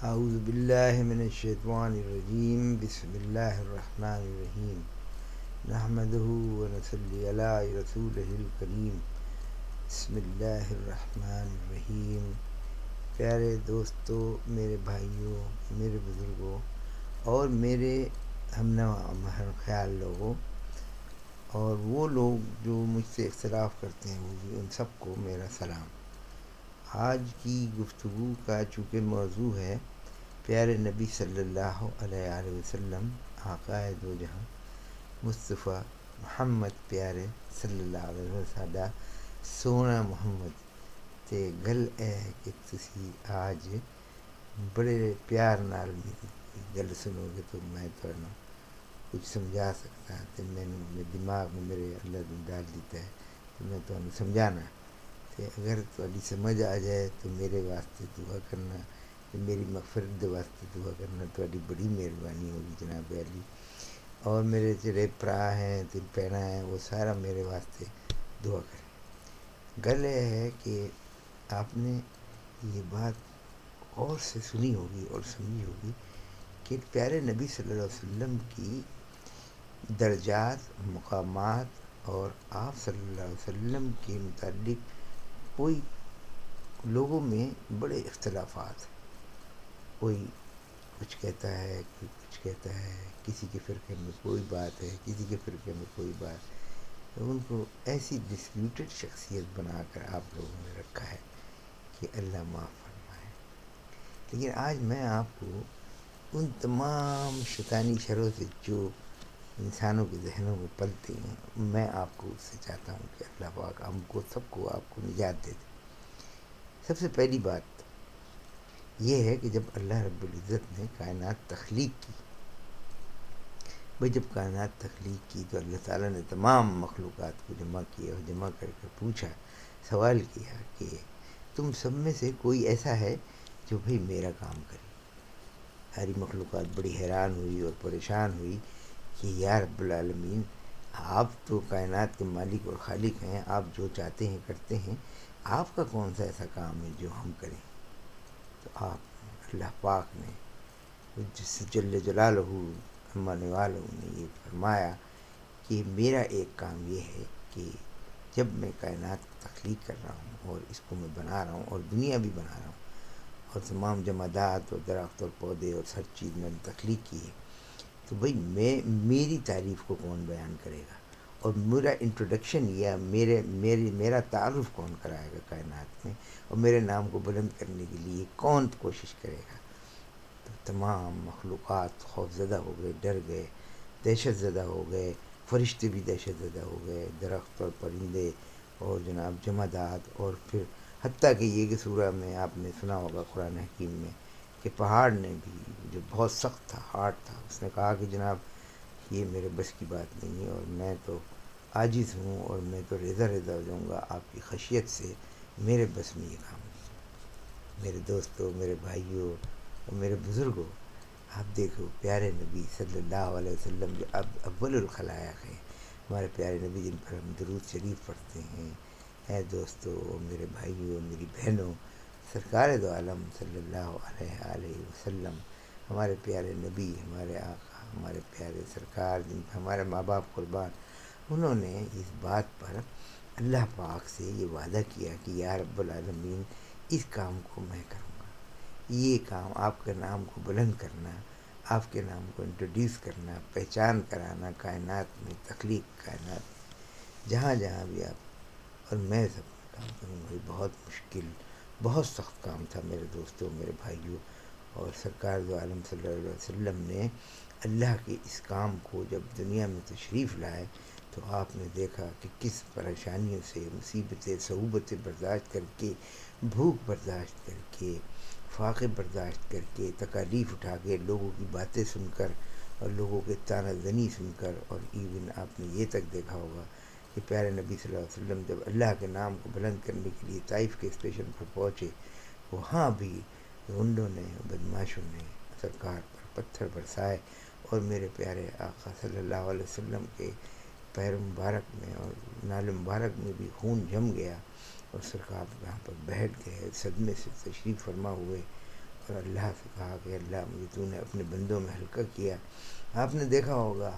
اعوذ باللہ من الشیطان الرجیم بسم اللہ الرحمن الرحیم نحمدہ ونصلی علی رسولہ الکریم بسم اللہ الرحمن الرحیم۔ پیارے دوستو، میرے بھائیوں، میرے بزرگوں اور میرے ہم نوا خیال لوگوں اور وہ لوگ جو مجھ سے اختلاف کرتے ہیں ان سب کو میرا سلام۔ آج کی گفتگو کا چونکہ موضوع ہے پیارے نبی صلی اللہ علیہ وآلہ وسلم، آقائے دو جہاں مصطفیٰ محمد پیارے صلی اللہ علیہ وسلم، ساڈا سونا محمد تے گل ہے کہ تسی آج بڑے پیار نال میری گل سنو گے تو میں تمہیں کچھ سمجھا سکتا تو میں دماغ میں میرے اللہ نے ڈال دیتا ہے تو میں تمہیں سمجھانا تے اگر تھوڑی سمجھ آ جائے تو میرے واسطے دعا کرنا، میری مغفرت دے واسطے دعا کرنا، تھوڑی بڑی مہربانی ہوگی جناب علی۔ اور میرے جڑے پرا ہیں تے بھیڑاں ہیں وہ سارا میرے واسطے دعا کریں۔ گل یہ ہے کہ آپ نے یہ بات غور سے سنی ہوگی اور سمجھی ہوگی کہ پیارے نبی صلی اللہ علیہ وسلم کی درجات، مقامات اور آپ صلی اللہ علیہ وسلم کے متعلق کوئی لوگوں میں بڑے اختلافات ہیں۔ کوئی کچھ کہتا ہے، کوئی کچھ کہتا ہے، کسی کے فرقے میں کوئی بات ہے، کسی کے فرقے میں کوئی بات ہے۔ ان کو ایسی ڈسپیوٹڈ شخصیت بنا کر آپ لوگوں نے رکھا ہے کہ اللہ معاف فرمائے۔ لیکن آج میں آپ کو ان تمام شیطانی شروں سے جو انسانوں کے ذہنوں میں پلتے ہیں، میں آپ کو اس سے چاہتا ہوں کہ اللہ پاک ہم کو سب کو آپ کو نجات دے دے۔ سب سے پہلی بات یہ ہے کہ جب اللہ رب العزت نے کائنات تخلیق کی، جب کائنات تخلیق کی تو اللہ تعالیٰ نے تمام مخلوقات کو جمع کیا اور جمع کر کے پوچھا، سوال کیا کہ تم سب میں سے کوئی ایسا ہے جو بھئی میرا کام کرے۔ ساری مخلوقات بڑی حیران ہوئی اور پریشان ہوئی کہ یا رب العالمین، آپ تو کائنات کے مالک اور خالق ہیں، آپ جو چاہتے ہیں کرتے ہیں، آپ کا کون سا ایسا کام ہے جو ہم کریں؟ تو آپ اللہ پاک نے جس جل جلالہ مانے والوں نے یہ فرمایا کہ میرا ایک کام یہ ہے کہ جب میں کائنات کو تخلیق کر رہا ہوں اور اس کو میں بنا رہا ہوں اور دنیا بھی بنا رہا ہوں اور تمام جمادات اور درخت اور پودے اور ہر چیز میں نے تخلیق کی ہے، تو بھئی میری تعریف کو کون بیان کرے گا اور میرا انٹروڈکشن یا میرا تعارف کون کرائے گا کائنات میں، اور میرے نام کو بلند کرنے کے لیے کون کوشش کرے گا؟ تو تمام مخلوقات خوف زدہ ہو گئے، ڈر گئے، دہشت زدہ ہو گئے، فرشتے بھی دہشت زدہ ہو گئے، درخت اور پرندے اور جناب جمادات، اور پھر حتیٰ کہ یہ کہ سورہ میں آپ نے سنا ہوگا قرآن حکیم میں کہ پہاڑ نے بھی، جو بہت سخت تھا، ہارڈ تھا، اس نے کہا کہ جناب یہ میرے بس کی بات نہیں ہے اور میں تو عاجز ہوں اور میں تو ریزہ ہو جاؤں گا آپ کی خشیت سے، میرے بس میں یہ کام نہیں۔ میرے دوستوں، میرے بھائیوں اور میرے بزرگوں، آپ دیکھو پیارے نبی صلی اللہ علیہ وسلم جو اب اول الخلائق ہیں، ہمارے پیارے نبی جن پر ہم درود شریف پڑھتے ہیں، اے دوستو، میرے بھائیوں، میری بہنوں، سرکار دو عالم صلی اللہ علیہ وسلم، ہمارے پیارے نبی، ہمارے آقا، ہمارے پیارے سرکار جن پر ہمارے ماں باپ قربان، انہوں نے اس بات پر اللہ پاک سے یہ وعدہ کیا کہ یا رب العالمین، اس کام کو میں کروں گا، یہ کام آپ کے نام کو بلند کرنا، آپ کے نام کو انٹروڈیوس کرنا، پہچان کرانا کائنات میں، تخلیق کائنات میں، جہاں جہاں بھی آپ اور میں سب میں کام کروں گا۔ یہ بہت مشکل، بہت سخت کام تھا میرے دوستوں، میرے بھائیوں، اور سرکار دو عالم صلی اللہ علیہ وسلم نے اللہ کے اس کام کو جب دنیا میں تشریف لائے تو آپ نے دیکھا کہ کس پریشانیوں سے، مصیبتیں، صعوبتیں برداشت کر کے، بھوک برداشت کر کے، فاقے برداشت کر کے، تکالیف اٹھا کے، لوگوں کی باتیں سن کر اور لوگوں کے طعنہ زنی سن کر، اور ایون آپ نے یہ تک دیکھا ہوگا کہ پیارے نبی صلی اللہ علیہ وسلم جب اللہ کے نام کو بلند کرنے کے لیے طائف کے اسٹیشن پر پہنچے، وہاں بھی غنڈوں نے، بدماشوں نے سرکار پر پتھر برسائے اور میرے پیارے آقا صلی اللہ علیہ وسلم کے پیر مبارک میں اور نال مبارک میں بھی خون جم گیا اور سرکار یہاں پر بیٹھ گئے، صدمے سے تشریف فرما ہوئے اور اللہ سے کہا کہ اللہ مجھے تو نے اپنے بندوں میں ہلکا کیا۔ آپ نے دیکھا ہوگا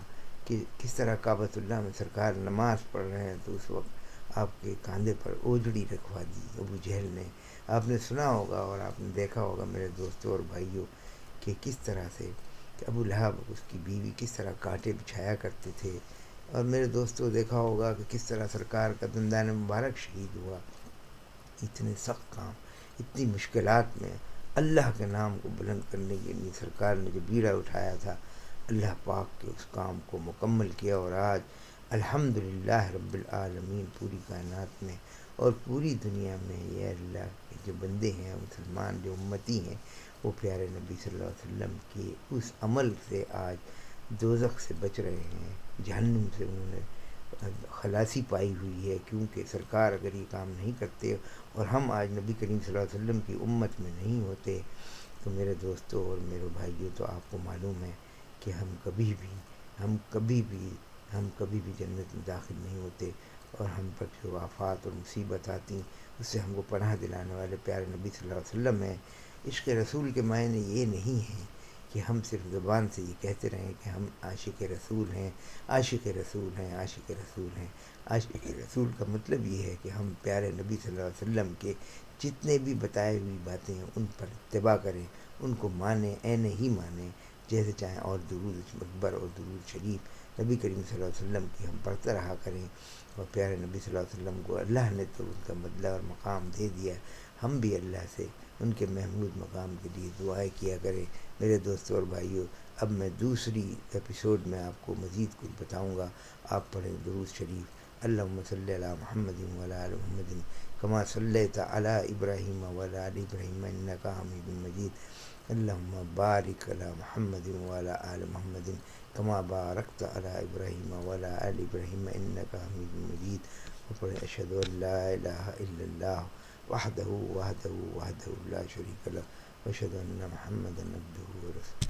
کہ کس طرح کعبۃ اللہ میں سرکار نماز پڑھ رہے ہیں تو اس وقت آپ کے کاندھے پر اوجڑی رکھوا دی ابو جہل نے۔ آپ نے سنا ہوگا اور آپ نے دیکھا ہوگا میرے دوستوں اور بھائیوں کہ کس طرح سے کہ ابو لہب اس کی بیوی کس طرح کانٹے بچھایا کرتے تھے۔ اور میرے دوستوں دیکھا ہوگا کہ کس طرح سرکار کا دندان مبارک شہید ہوا۔ اتنے سخت کام، اتنی مشکلات میں اللہ کے نام کو بلند کرنے کے لیے سرکار نے جو بیڑا اٹھایا تھا، اللہ پاک کے اس کام کو مکمل کیا، اور آج الحمدللہ رب العالمین پوری کائنات میں اور پوری دنیا میں یہ اللہ کے جو بندے ہیں، مسلمان جو امتی ہیں، وہ پیارے نبی صلی اللہ علیہ وسلم کے اس عمل سے آج دوزخ سے بچ رہے ہیں، جہنم سے انہوں نے خلاصی پائی ہوئی ہے۔ کیونکہ سرکار اگر یہ کام نہیں کرتے اور ہم آج نبی کریم صلی اللہ علیہ وسلم کی امت میں نہیں ہوتے تو میرے دوستوں اور میرے بھائیوں، تو آپ کو معلوم ہے کہ ہم کبھی بھی جنت میں داخل نہیں ہوتے، اور ہم پر جو آفات اور مصیبت آتی اس سے ہم کو پناہ دلانے والے پیارے نبی صلی اللہ علیہ وسلم ہیں۔ عشق رسول کے معنی یہ نہیں ہے کہ ہم صرف زبان سے یہ کہتے رہیں کہ ہم عاشق رسول ہیں، عاشق رسول ہیں، عاشق رسول ہیں۔ عاشق رسول کا مطلب یہ ہے کہ ہم پیارے نبی صلی اللہ علیہ وسلم کے جتنے بھی بتائی ہوئی باتیں ہیں ان پر اتباع کریں، ان کو مانیں، عین ہی مانیں، جیسے چاہیں، اور درود اکبر اور درود شریف نبی کریم صلی اللہ علیہ وسلم کی ہم پڑھتے رہا کریں۔ اور پیارے نبی صلی اللہ علیہ وسلم کو اللہ نے تو ان کا بدلہ اور مقام دے دیا، ہم بھی اللہ سے ان کے محمود مقام کے لیے دعائیں کیا کریں۔ میرے دوستوں اور بھائیوں، اب میں دوسری ایپیسوڈ میں آپ کو مزید کچھ بتاؤں گا۔ آپ پڑھیں درود شریف، اللہم صلی علی محمد وعلی آل محمد کما صلیت علی ابراہیم وعلی آل ابراہیم انک حمید مجید، اللہم بارک علی محمد وعلی آل محمد کما بارکت علی ابراہیم وعلی آل ابراہیم انک حمید مجید۔ اور پڑھیں اشہد ان لا الہ الا اللہ وحدہ لا شریک لہ واشہد ان محمدا عبدہ ورسولہ۔